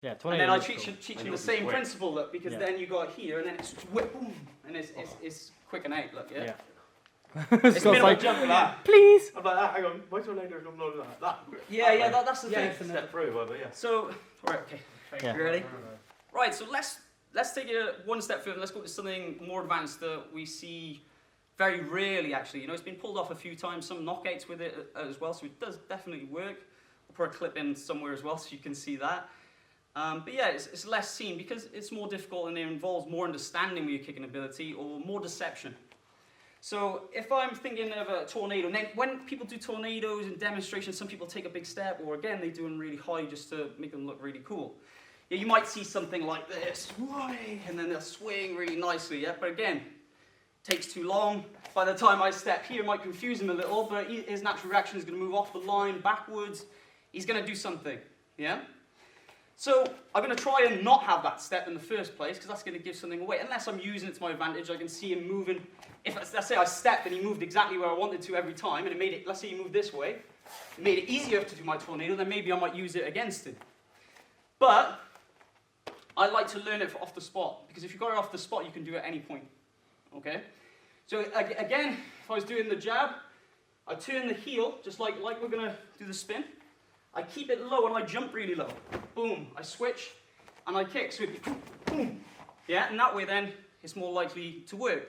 Yeah, and then I teach them the same principle, look, because then you got here, and then it's whip, boom, and it's quick and out, look, yeah? It's a bit of a jump for that. Please! I'm like, hang on, my tornadoes don't blow like that. Yeah, that's the thing. Step through, but yeah. So, right, okay, you ready? Right, so let's take it one step further. Let's go to something more advanced that we see very rarely, actually. You know, it's been pulled off a few times, some knockouts with it as well, so it does definitely work. I'll put a clip in somewhere as well so you can see that. But yeah, it's less seen because it's more difficult and it involves more understanding with your kicking ability or more deception. So if I'm thinking of a tornado, and then when people do tornadoes and demonstrations, some people take a big step, or again, they do them really high just to make them look really cool. Yeah, you might see something like this, and then they'll swing really nicely, yeah? But again, it takes too long. By the time I step here, it might confuse him a little, but his natural reaction is going to move off the line backwards. He's going to do something, yeah? So I'm going to try and not have that step in the first place, because that's going to give something away. Unless I'm using it to my advantage, I can see him moving. If, let's say I stepped and he moved exactly where I wanted to every time, and it made it, let's say he moved this way, it made it easier to do my tornado, then maybe I might use it against him. But I like to learn it off the spot, because if you got it off the spot, you can do it at any point, okay? So again, if I was doing the jab, I turn the heel, just like we're going to do the spin. I keep it low and I jump really low. Boom, I switch and I kick. So it'd be boom, yeah, and that way then it's more likely to work.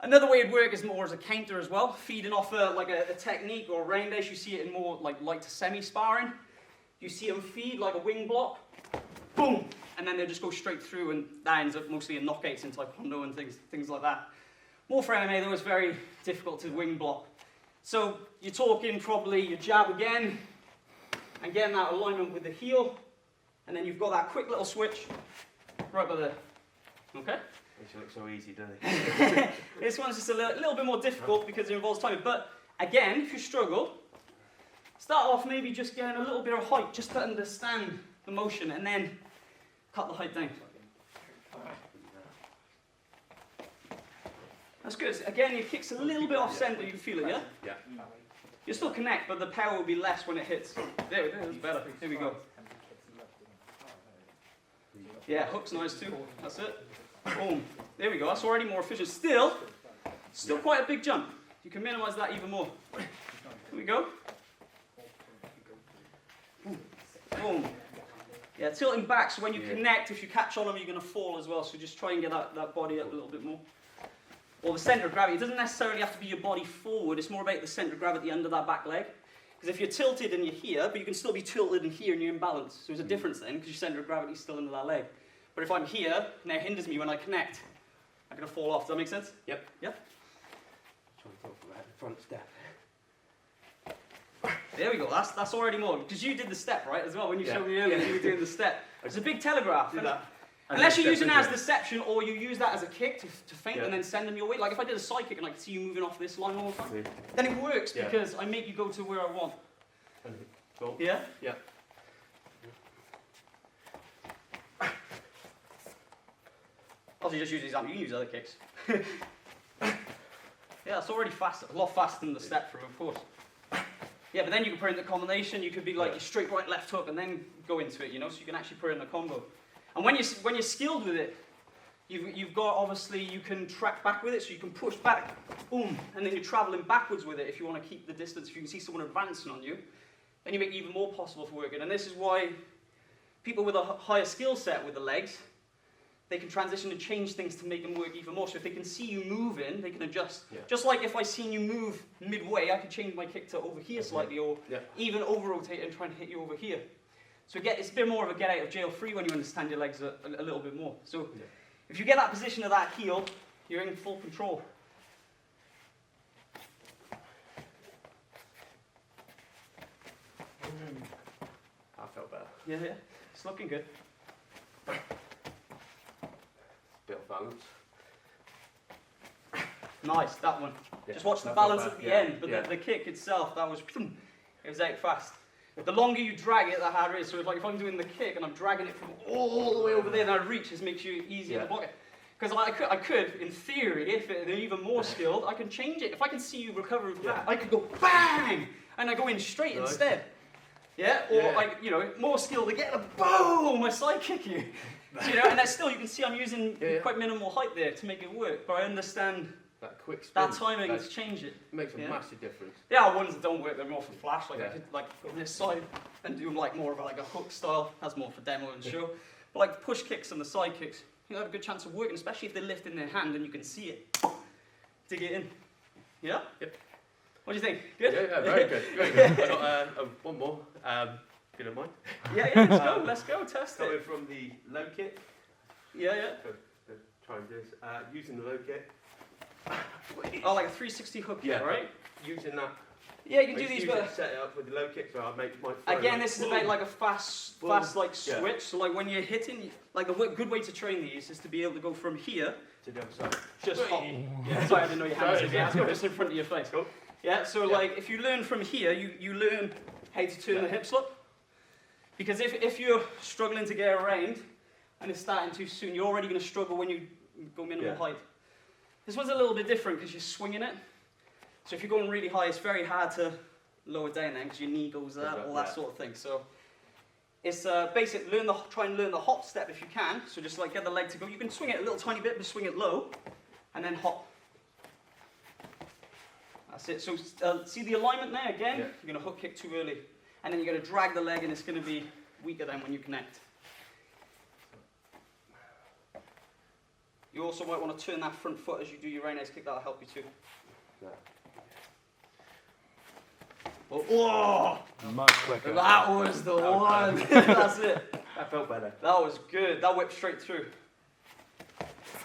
Another way it'd work is more as a counter as well, feeding off like a technique or a roundhouse. You see it in more like light to semi-sparring. You see them feed like a wing block, boom, and then they'll just go straight through, and that ends up mostly in knockouts in Taekwondo and things like that. More for MMA though, it's very difficult to wing block. So you're talking probably your jab again, and getting that alignment with the heel, and then you've got that quick little switch right by there. Okay? Makes it look so easy, doesn't it? This one's just a little bit more difficult because it involves timing. But again, if you struggle, start off maybe just getting a little bit of height just to understand the motion, and then cut the height down. That's good. Again, your kick's a little bit off center, you can feel it, yeah? Yeah. You still connect, but the power will be less when it hits. There, that's better. Here we go. Yeah, hook's nice too. That's it. Boom. There we go. That's already more efficient. Still quite a big jump. You can minimize that even more. Here we go. Boom. Boom. Yeah, tilting back, so when you connect, if you catch on them, you're going to fall as well. So just try and get that body up a little bit more. Or the centre of gravity. It doesn't necessarily have to be your body forward. It's more about the centre of gravity under that back leg. Because if you're tilted and you're here, but you can still be tilted in here and you're in balance. So there's a difference then, because your centre of gravity is still under that leg. But if I'm here, now it hinders me when I connect. I'm going to fall off. Does that make sense? Yep. Yeah? Trying to talk about the front step. There we go. That's already more. Because you did the step, right, as well. When you showed me earlier, you were doing the step. It's a big telegraph. Unless you're using it as deception, or you use that as a kick to feint and then send them your way. Like if I did a side kick and I could see you moving off this line all the time, then it works because I make you go to where I want. Cool. Yeah? Yeah. Obviously just use the example, you can use other kicks. Yeah, it's already faster, a lot faster than the step through, of course. Yeah, but then you can put in the combination, you could be like your straight right, left hook, and then go into it, you know, so you can actually put in the combo. And when you're skilled with it, you've got, obviously, you can track back with it, so you can push back, boom, and then you're traveling backwards with it if you want to keep the distance. If you can see someone advancing on you, then you make it even more possible for working. And this is why people with a higher skill set with the legs, they can transition and change things to make them work even more. So if they can see you moving, they can adjust. Yeah. Just like if I seen you move midway, I could change my kick to over here slightly, or even over-rotate and try and hit you over here. So it's a bit more of a get out of jail free when you understand your legs a little bit more. So if you get that position of that heel, you're in full control. I felt better. Yeah, it's looking good. Bit of balance. Nice, that one. Yeah, just watch the balance at the end, but the kick itself, it was out fast. The longer you drag it, the harder it is. So if I'm doing the kick and I'm dragging it from all the way over there, and I reach, it makes you easier to block it. Because I could, in theory, if they're even more skilled, I can change it. If I can see you recover from that, I could go bang, and I go in straight instead. Yeah, or like, you know, more skill to get a boom, I side kick you. So, you know, and that's still, you can see I'm using quite minimal height there to make it work, but I understand that quick spin, that timing to change it. Makes a massive difference. Yeah, ones that don't work, they're more for flash, like I could like go this side and do like more of like a hook style, that's more for demo and show. But like push kicks and the side kicks, you have a good chance of working, especially if they lift in their hand and you can see it. Dig it in. Yeah? Yep. What do you think? Good? Yeah, very good. Very good. I got one more. If you don't mind. Yeah, let's go, test Coming it. from the low kick. Yeah. Try and do this. Using the low kick. Oh, like a 360 hook kick, right? Using that. Yeah, you can do these, but set it up with the low kick, so I make my. Again, this is about like a fast like switch. So like when you're hitting, like a good way to train these is to be able to go from here to the other side. Just hop. Yeah, sorry, I didn't know your hands. Yeah, go just in front of your face. Cool. Yeah, so like if you learn from here, you learn how to turn the hips up. Because if you're struggling to get around and it's starting too soon, you're already going to struggle when you go minimal height. This one's a little bit different because you're swinging it. So if you're going really high, it's very hard to lower down then because your knee goes up, all that sort of thing. So it's basic. Try and learn the hop step if you can. So just like get the leg to go. You can swing it a little tiny bit, but swing it low, and then hop. That's it. So see the alignment there again. You're going to hook kick too early, and then you're going to drag the leg, and it's going to be weaker than when you connect. You also might want to turn that front foot as you do your roundhouse kick. That'll help you too. Oh, much quicker. That was the one. That's it. That felt better. That was good. That whipped straight through.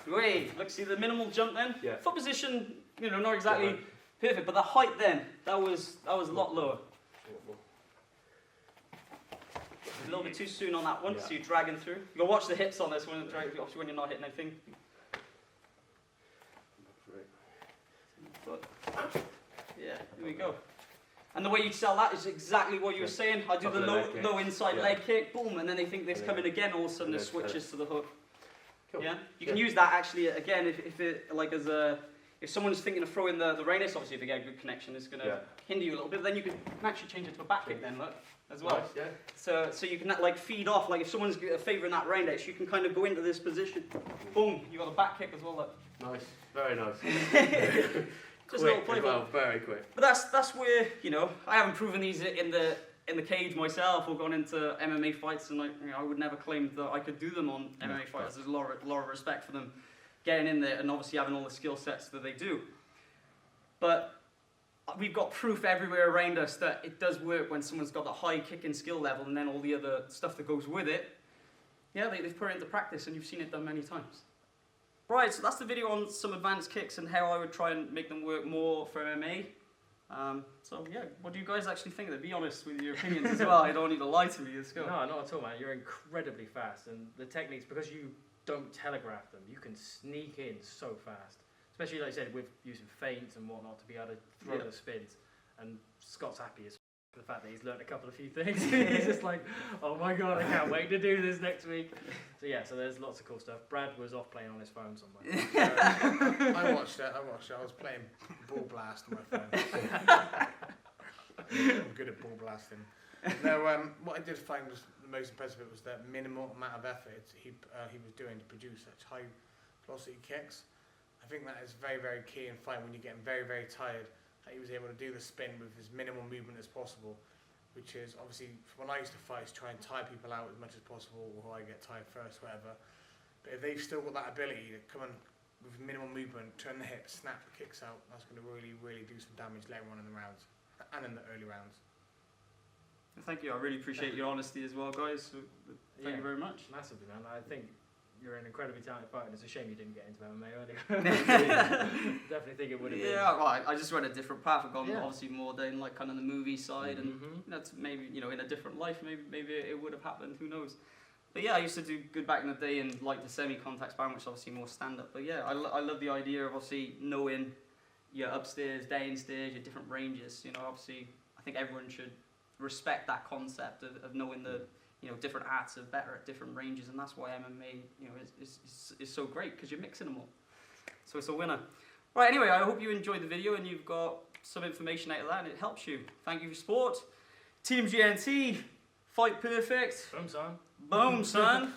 Great. Look, see the minimal jump then? Yeah. Foot position, you know, not exactly perfect, but the height then, that was a lot lower. A little bit too soon on that one, so you're dragging through. You gotta watch the hips on this one, obviously when you're not hitting anything. Yeah, here we go. And the way you sell that is exactly what you were saying. I do the low inside leg kick, boom, and then they think this coming again, all of a sudden it switches to the hook. Cool. Yeah, you can use that actually again if it like as a if someone's thinking of throwing the rainless, obviously if they get a good connection, it's going to hinder you a little bit. But then you can actually change it to a back kick then, look, as well. Nice, So you can like feed off. Like if someone's favouring that roundhouse, you can kind of go into this position. Boom, you got a back kick as well. Look. Nice, very nice. Just a little play. Well, very quick. But that's where, you know, I haven't proven these in the cage myself or gone into MMA fights, and I would never claim that I could do them on MMA fights. There's a lot of respect for them getting in there and obviously having all the skill sets that they do. But we've got proof everywhere around us that it does work when someone's got a high kicking skill level and then all the other stuff that goes with it. Yeah, they've put it into practice and you've seen it done many times. Right, so that's the video on some advanced kicks and how I would try and make them work more for MMA. So yeah, what do you guys actually think of it? Be honest with your opinions as well. I don't want you to lie to me. Let's go. No, not at all, man. You're incredibly fast, and the techniques, because you don't telegraph them, you can sneak in so fast. Especially, like I said, with using feints and whatnot to be able to throw the spins. And Scott's happy as for the fact that he's learned a couple of few things. He's just like, oh my god, I can't wait to do this next week. So yeah, so there's lots of cool stuff. Brad was off playing on his phone somewhere. I watched it. I was playing Ball Blast on my phone. I'm good at ball blasting. No, what I did find was the most impressive was the minimal amount of effort he was doing to produce such high velocity kicks. I think that is very, very key in fight when you're getting very, very tired. That he was able to do the spin with as minimal movement as possible, which is obviously when I used to fight, is try and tire people out as much as possible, or I get tired first, whatever. But if they've still got that ability to come in with minimal movement, turn the hips, snap the kicks out, that's going to really, really do some damage later on in the rounds and in the early rounds. Thank you. I really appreciate your honesty as well, guys. So, thank you very much. Massively, man. I think you're an incredibly talented fighter. It's a shame you didn't get into MMA earlier. Definitely think it would have been. Yeah, well, I just went a different path. I've gone obviously more down like kind of the movie side, and that's maybe in a different life, maybe it would have happened. Who knows? But yeah, I used to do good back in the day and like the semi-contact sparring, which is obviously more stand-up. But yeah, I love the idea of obviously knowing your upstairs, downstairs, your different ranges. Obviously, I think everyone should respect that concept of knowing the different arts are better at different ranges, and that's why MMA is so great, because you're mixing them all. So it's a winner. Right, anyway, I hope you enjoyed the video and you've got some information out of that and it helps you. Thank you for your support. Team GNT, fight perfect. Boom, son. Boom, son.